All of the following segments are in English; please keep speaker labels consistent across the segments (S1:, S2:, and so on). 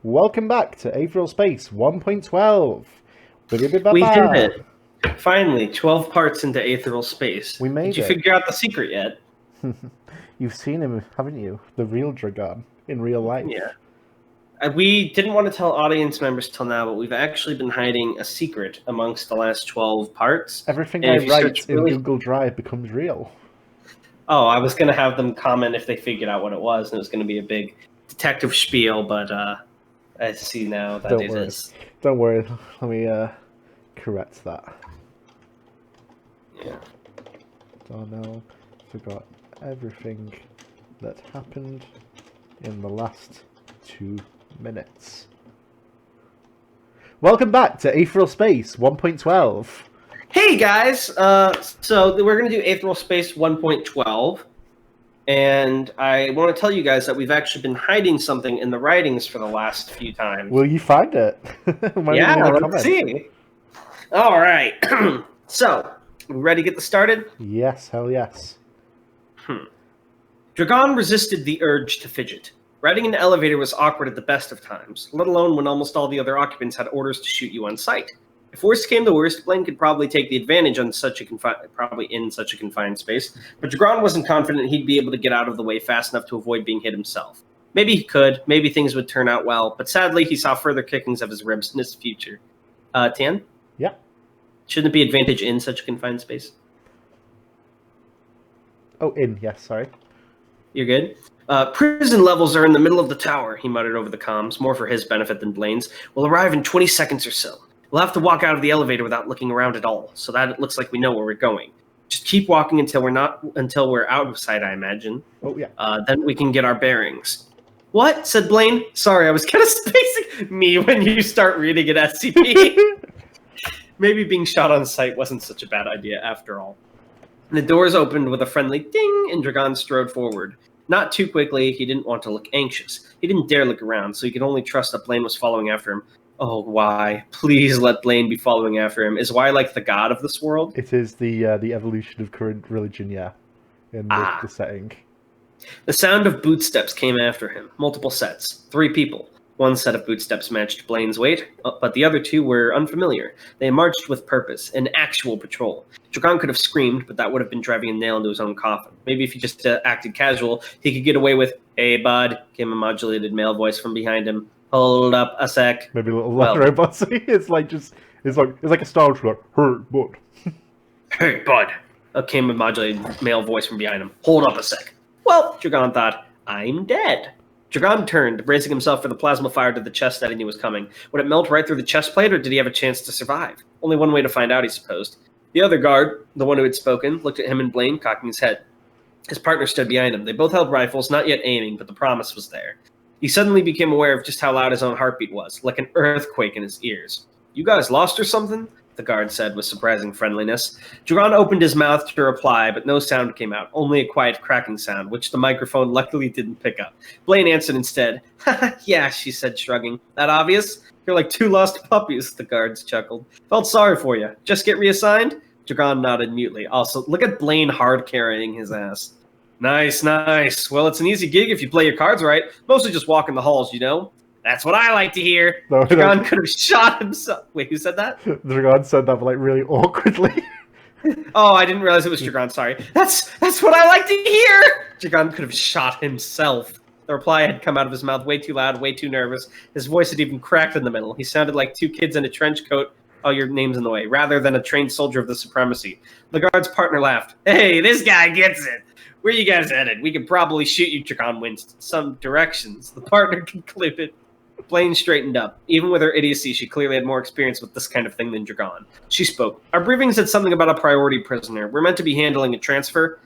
S1: Welcome back to Aetheral Space 1.12.
S2: We did it. Finally, 12 parts into Aetheral Space.
S1: We made
S2: Did you
S1: it.
S2: figure out the secret yet?
S1: You've seen him, haven't you? The real Dragon in real life.
S2: Yeah. We didn't want to tell audience members till now, but we've actually been hiding a secret amongst the last 12 parts.
S1: Everything
S2: And
S1: I
S2: if you
S1: write
S2: search
S1: in
S2: really-
S1: Google Drive becomes real.
S2: Oh, I was going to have them comment if they figured out what it was, and it was going to be a big detective spiel, but I see now that it is.
S1: Don't worry. Let me correct that.
S2: Yeah.
S1: Darnell forgot everything that happened in the last 2 minutes. Welcome back to Aetheral Space 1.12.
S2: Hey guys! So we're going to do Aetheral Space 1.12, and I want to tell you guys that we've actually been hiding something in the writings for the last few times.
S1: Will you find it?
S2: Yeah, let's see. All right. So, we ready to get this started?
S1: Yes, hell yes.
S2: Dragon resisted the urge to fidget. Riding an elevator was awkward at the best of times, let alone when almost all the other occupants had orders to shoot you on sight. If worst came to worst, Blaine could probably take the advantage on such a confined space, but Dragon wasn't confident he'd be able to get out of the way fast enough to avoid being hit himself. Maybe he could, maybe things would turn out well, but sadly he saw further kickings of his ribs in his future. Tan?
S1: Yeah.
S2: Shouldn't it be advantage in such a confined space?
S1: Oh, yes, sorry.
S2: You're good? Prison levels are in the middle of the tower, he muttered over the comms, more for his benefit than Blaine's. We'll arrive in 20 seconds or so. We'll have to walk out of the elevator without looking around at all, so that it looks like we know where we're going. Just keep walking until we're out of sight, I imagine.
S1: Oh, yeah.
S2: Then we can get our bearings. What? Said Blaine. Sorry, I was kind of spacing me when you start reading at SCP. Maybe being shot on sight wasn't such a bad idea after all. The doors opened with a friendly ding, and Dragon strode forward. Not too quickly, he didn't want to look anxious. He didn't dare look around, so he could only trust that Blaine was following after him. Oh, why? Please let Blaine be following after him. Is Y like the god of this world?
S1: It is the evolution of current religion, yeah, in the setting.
S2: The sound of bootsteps came after him. Multiple sets. 3 people. One set of bootsteps matched Blaine's weight, but the other 2 were unfamiliar. They marched with purpose, an actual patrol. Dragon could have screamed, but that would have been driving a nail into his own coffin. Maybe if he just acted casual, he could get away with, "Hey, bud," came a modulated male voice from behind him. "Hold up a sec."
S1: Maybe a little robot. It's like a Star Trek. Hey, bud.
S2: "Hey, bud," came a modulated male voice from behind him. "Hold up a sec." Well, Dragon thought, I'm dead. Dragon turned, bracing himself for the plasma fire to the chest that he knew was coming. Would it melt right through the chest plate, or did he have a chance to survive? Only one way to find out, he supposed. The other guard, the one who had spoken, looked at him and Blaine, cocking his head. His partner stood behind him. They both held rifles, not yet aiming, but the promise was there. He suddenly became aware of just how loud his own heartbeat was, like an earthquake in his ears. "You guys lost or something?" the guard said with surprising friendliness. Dragon opened his mouth to reply, but no sound came out, only a quiet cracking sound, which the microphone luckily didn't pick up. Blaine answered instead. "Yeah," she said, shrugging. "That obvious? You're like 2 lost puppies," the guards chuckled. "Felt sorry for you. Just get reassigned?" Dragon nodded mutely. Also, look at Blaine hard carrying his ass. Nice, nice. Well, it's an easy gig if you play your cards right. Mostly just walk in the halls, you know? That's what I like to hear.
S1: No,
S2: Dragon could have shot himself. Wait, who said that?
S1: Dragon said that, but like really awkwardly.
S2: Oh, I didn't realize it was Dragon, sorry. That's what I like to hear! Dragon could have shot himself. The reply had come out of his mouth way too loud, way too nervous. His voice had even cracked in the middle. He sounded like 2 kids in a trench coat. Oh, your name's in the way. Rather than a trained soldier of the supremacy. The guard's partner laughed. "Hey, this guy gets it. Where you guys headed? We could probably shoot you," Dragon winced. "Some directions," the partner concluded. Blaine straightened up. Even with her idiocy, she clearly had more experience with this kind of thing than Dragon. She spoke. "Our briefing said something about a priority prisoner. We're meant to be handling a transfer."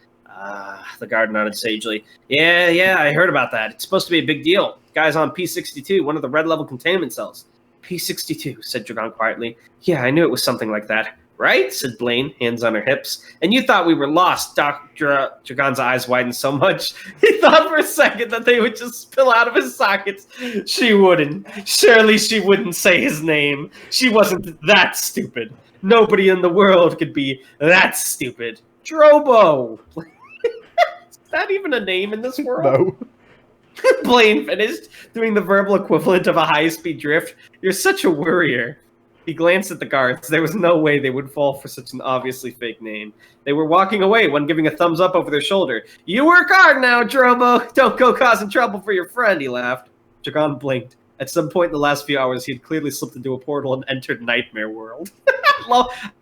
S2: The guard nodded sagely. Yeah, I heard about that. It's supposed to be a big deal. Guy's on P62, one of the red-level containment cells. P62, said Dragon quietly. "Yeah, I knew it was something like that." "Right?" said Blaine, hands on her hips. "And you thought we were lost." Dragon's eyes widened so much, he thought for a second that they would just spill out of his sockets. She wouldn't. Surely she wouldn't say his name. She wasn't that stupid. Nobody in the world could be that stupid. Drobo! Is that even a name in this world?
S1: No.
S2: Blaine finished, doing the verbal equivalent of a high-speed drift. You're such a worrier. He glanced at the guards. There was no way they would fall for such an obviously fake name. They were walking away, one giving a thumbs up over their shoulder. You work hard now, Drobo. Don't go causing trouble for your friend, he laughed. Dragon blinked. At some point in the last few hours, he had clearly slipped into a portal and entered Nightmare World.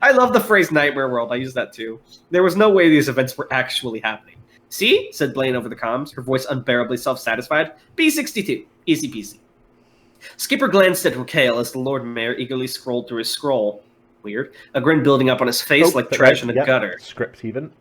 S2: I love the phrase Nightmare World. I use that too. There was no way these events were actually happening. See? Said Blaine over the comms, her voice unbearably self-satisfied. B62. Easy peasy. Skipper glanced at Raquel as the Lord Mayor eagerly scrolled through his scroll. Weird. A grin building up on his face like trash in a gutter.
S1: Script even.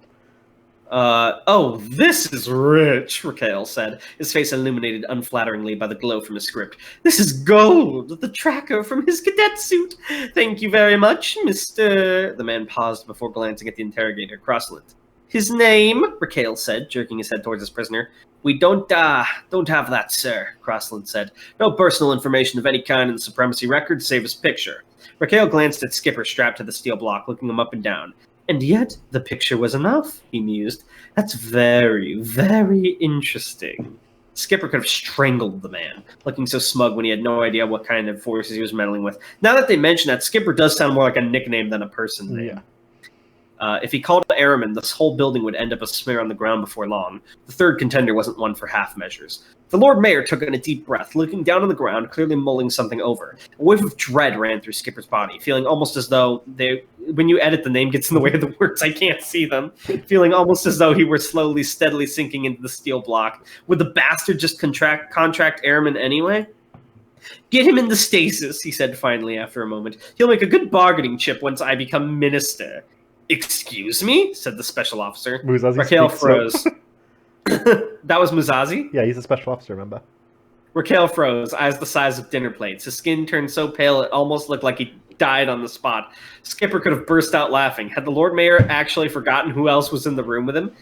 S2: Oh, this is rich, Raquel said, his face illuminated unflatteringly by the glow from his script. This is gold, the tracker from his cadet suit. Thank you very much, Mr. The man paused before glancing at the interrogator, Crossland. His name, Raquel said, jerking his head towards his prisoner. We don't have that, sir, Crossland said. No personal information of any kind in the Supremacy record, save his picture. Raquel glanced at Skipper strapped to the steel block, looking him up and down. And yet, the picture was enough, he mused. That's very, very interesting. Skipper could have strangled the man, looking so smug when he had no idea what kind of forces he was meddling with. Now that they mention that, Skipper does sound more like a nickname than a person name.
S1: Yeah.
S2: If he called Airman, this whole building would end up a smear on the ground before long. The third contender wasn't one for half measures. The Lord Mayor took in a deep breath, looking down on the ground, clearly mulling something over. A wave of dread ran through Skipper's body, feeling almost as though when you edit, the name gets in the way of the words, I can't see them. Feeling almost as though he were slowly, steadily sinking into the steel block. Would the bastard just contract Airman anyway? Get him into stasis, he said finally after a moment. He'll make a good bargaining chip once I become minister. Excuse me? Said the special officer.
S1: Muzazi
S2: Raquel froze. That was Muzazi?
S1: Yeah, he's a special officer, remember?
S2: Raquel froze, eyes the size of dinner plates. His skin turned so pale it almost looked like he died on the spot. Skipper could have burst out laughing. Had the Lord Mayor actually forgotten who else was in the room with him?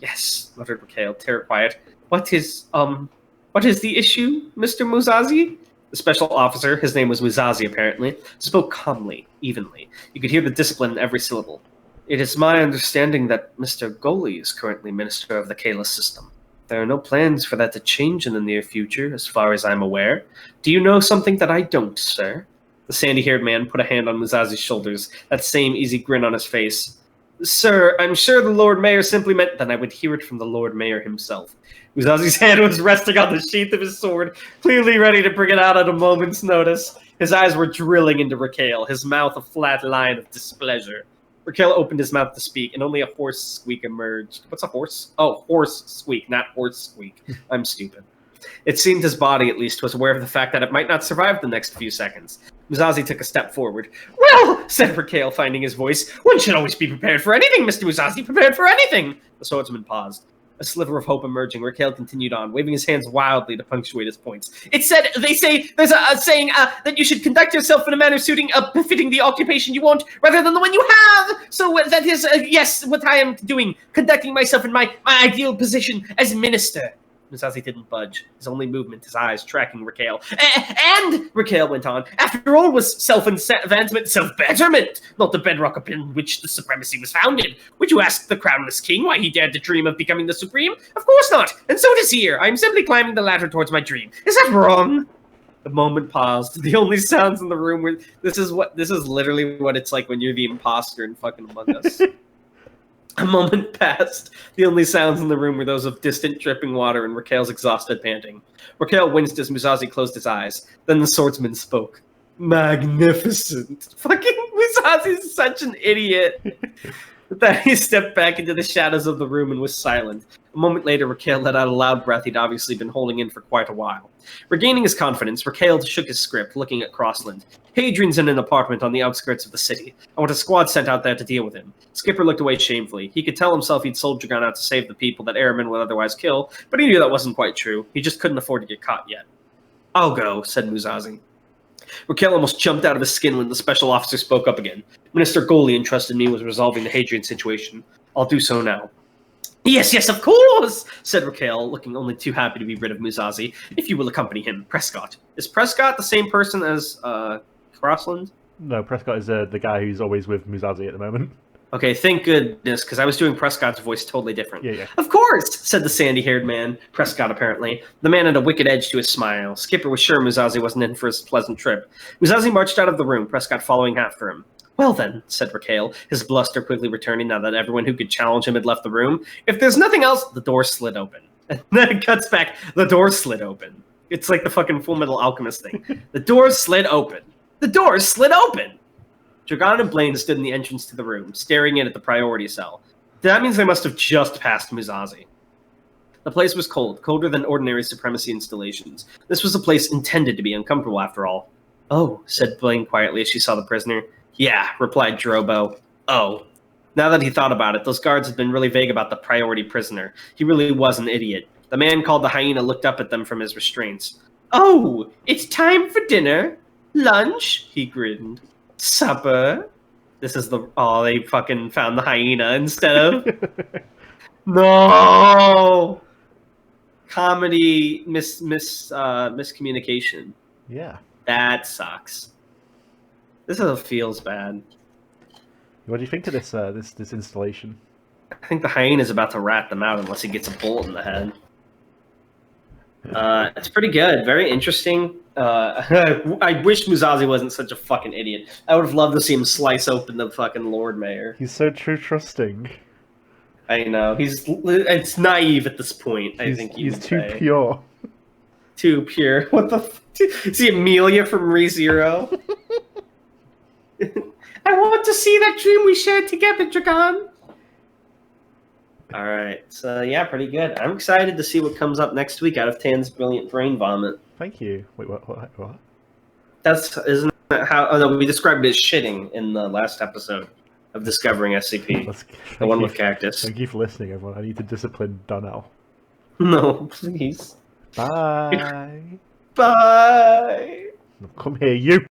S2: Yes, muttered Raquel, terror quiet. What is the issue, Mr. Muzazi? The special officer, his name was Muzazi apparently, spoke calmly, evenly. You could hear the discipline in every syllable. It is my understanding that Mr. Goli is currently Minister of the Kayla system. There are no plans for that to change in the near future, as far as I'm aware. Do you know something that I don't, sir? The sandy-haired man put a hand on Muzazi's shoulders, that same easy grin on his face. Sir, I'm sure the Lord Mayor simply meant that I would hear it from the Lord Mayor himself. Muzazi's hand was resting on the sheath of his sword, clearly ready to bring it out at a moment's notice. His eyes were drilling into Raquel, his mouth a flat line of displeasure. Raquel opened his mouth to speak, and only a hoarse squeak emerged. What's a horse? Oh, horse squeak, not horse squeak. I'm stupid. It seemed his body, at least, was aware of the fact that it might not survive the next few seconds. Muzazi took a step forward. Well, said Raquel, finding his voice, one should always be prepared for anything, Mr. Muzazi, prepared for anything! The swordsman paused. A sliver of hope emerging, Raquel continued on, waving his hands wildly to punctuate his points. It said, they say, there's a saying that you should conduct yourself in a manner befitting the occupation you want, rather than the one you have. So that is, yes, what I am doing, conducting myself in my ideal position as minister. Muzazi didn't budge, his only movement, his eyes tracking Raquel. And, Raquel went on, after all was self-advancement, self-betterment, not the bedrock upon which the supremacy was founded. Would you ask the crownless king why he dared to dream of becoming the supreme? Of course not, and so does here. I am simply climbing the ladder towards my dream. Is that wrong? The moment paused. The only sounds in the room were, this is literally what it's like when you're the imposter in fucking Among Us. A moment passed. The only sounds in the room were those of distant dripping water and Raquel's exhausted panting. Raquel winced as Muzazi closed his eyes. Then the swordsman spoke. Magnificent. Fucking Muzazi's such an idiot. With that, he stepped back into the shadows of the room and was silent. A moment later, Raquel let out a loud breath he'd obviously been holding in for quite a while. Regaining his confidence, Raquel shook his script, looking at Crossland. Hadrian's in an apartment on the outskirts of the city. I want a squad sent out there to deal with him. Skipper looked away shamefully. He could tell himself he'd sold Dragon out to save the people that Airmen would otherwise kill, but he knew that wasn't quite true. He just couldn't afford to get caught yet. I'll go, said Muzazi. Raquel almost jumped out of his skin when the special officer spoke up again. Minister Goli entrusted me with resolving the Hadrian situation. I'll do so now. Yes, of course, said Raquel, looking only too happy to be rid of Muzazi. If you will accompany him, Prescott. Is Prescott the same person as, Crossland?
S1: No, Prescott is the guy who's always with Muzazi at the moment.
S2: Okay, thank goodness, because I was doing Prescott's voice totally different.
S1: Yeah.
S2: Of course, said the sandy-haired man, Prescott apparently. The man had a wicked edge to his smile. Skipper was sure Muzazi wasn't in for his pleasant trip. Muzazi marched out of the room, Prescott following after him. Well then, said Raquel, his bluster quickly returning now that everyone who could challenge him had left the room. If there's nothing else, the door slid open. And then it cuts back, the door slid open. It's like the fucking Full Metal Alchemist thing. The door slid open. The door slid open! Dragon and Blaine stood in the entrance to the room, staring in at the priority cell. That means they must have just passed Muzazi. The place was cold, colder than ordinary supremacy installations. This was a place intended to be uncomfortable, after all. Oh, said Blaine quietly as she saw the prisoner. Yeah, replied Drobo. Oh. Now that he thought about it, those guards had been really vague about the priority prisoner. He really was an idiot. The man called the hyena looked up at them from his restraints. Oh, it's time for dinner? Lunch? He grinned. Supper? This is the... Oh, they fucking found the hyena instead of... No! Comedy miscommunication.
S1: Yeah.
S2: That sucks. This feels bad.
S1: What do you think of this this installation?
S2: I think the hyena's about to rat them out unless he gets a bullet in the head. It's pretty good. Very interesting. I wish Muzazi wasn't such a fucking idiot. I would have loved to see him slice open the fucking Lord Mayor.
S1: He's so true trusting.
S2: I know. It's naive at this point, I think
S1: he's too pure.
S2: Too pure. What the see Amelia from ReZero? I want to see that dream we shared together, Dragon. Alright, so yeah, pretty good. I'm excited to see what comes up next week out of Tan's brilliant brain vomit.
S1: Thank you. Wait, what?
S2: Isn't that how... Oh, no, we described it as shitting in the last episode of Discovering SCP. The one with Cactus.
S1: Thank you for listening, everyone. I need to discipline Donnell.
S2: No, please.
S1: Bye.
S2: Bye.
S1: Come here, you.